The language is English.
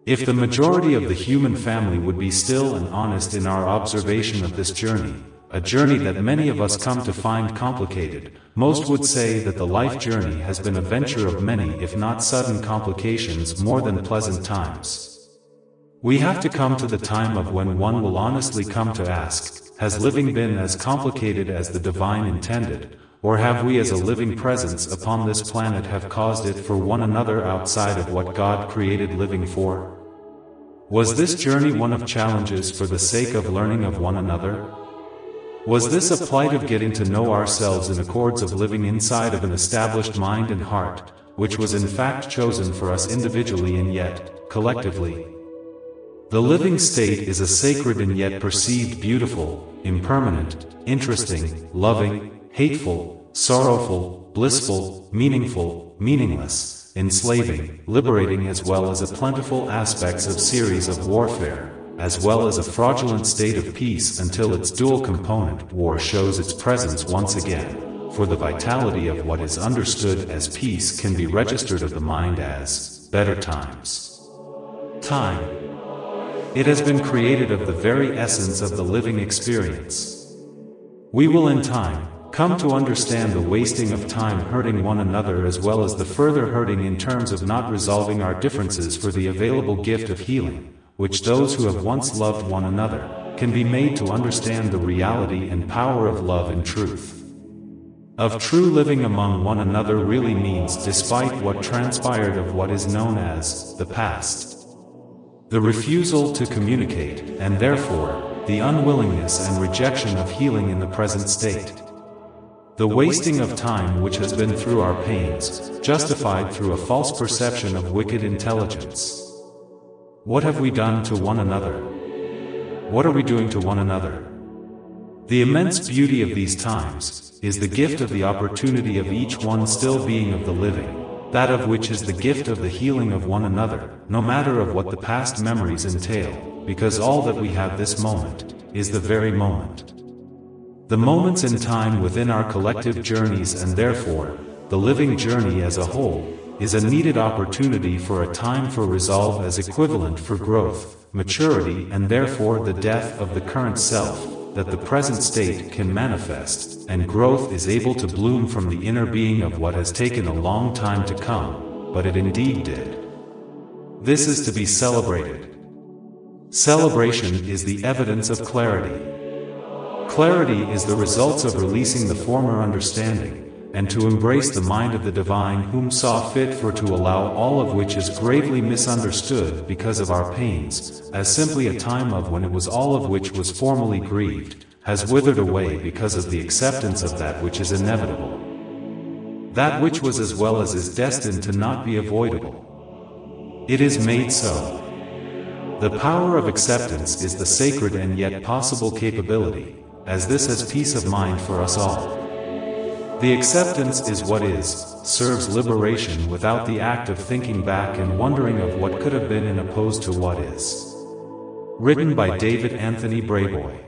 If the majority of the human family would be still and honest in our observation of this journey, a journey that many of us come to find complicated, most would say that the life journey has been a venture of many if not sudden complications more than pleasant times. We have to come to the time of when one will honestly come to ask, has living been as complicated as the divine intended, or have we as a living presence upon this planet have caused it for one another outside of what God created living for? Was this journey one of challenges for the sake of learning of one another? Was this a plight of getting to know ourselves in accords of living inside of an established mind and heart, which was in fact chosen for us individually and yet, collectively? The living state is a sacred and yet perceived beautiful, impermanent, interesting, loving, hateful, sorrowful, blissful, meaningful, meaningless, enslaving, liberating, as well as a plentiful aspects of series of warfare, as well as a fraudulent state of peace until its dual component war shows its presence once again, for the vitality of what is understood as peace can be registered of the mind as better times. Time. It has been created of the very essence of the living experience. We will in time come to understand the wasting of time hurting one another as well as the further hurting in terms of not resolving our differences for the available gift of healing, which those who have once loved one another, can be made to understand the reality and power of love and truth. Of true living among one another really means despite what transpired of what is known as the past. The refusal to communicate, and therefore, the unwillingness and rejection of healing in the present state. The wasting of time which has been through our pains, justified through a false perception of wicked intelligence. What have we done to one another? What are we doing to one another? The immense beauty of these times is the gift of the opportunity of each one still being of the living, that of which is the gift of the healing of one another, no matter of what the past memories entail, because all that we have this moment is the very moment. The moments in time within our collective journeys, and therefore, the living journey as a whole, is a needed opportunity for a time for resolve as equivalent for growth, maturity, and therefore the death of the current self, that the present state can manifest, and growth is able to bloom from the inner being of what has taken a long time to come, but it indeed did. This is to be celebrated. Celebration is the evidence of clarity. Clarity is the results of releasing the former understanding, and to embrace the mind of the divine whom saw fit for to allow all of which is gravely misunderstood because of our pains, as simply a time of when it was all of which was formerly grieved, has withered away because of the acceptance of that which is inevitable. That which was as well as is destined to not be avoidable. It is made so. The power of acceptance is the sacred and yet possible capability, as this has peace of mind for us all. The acceptance is what is, serves liberation without the act of thinking back and wondering of what could have been and opposed to what is. Written by David Anthony Brayboy.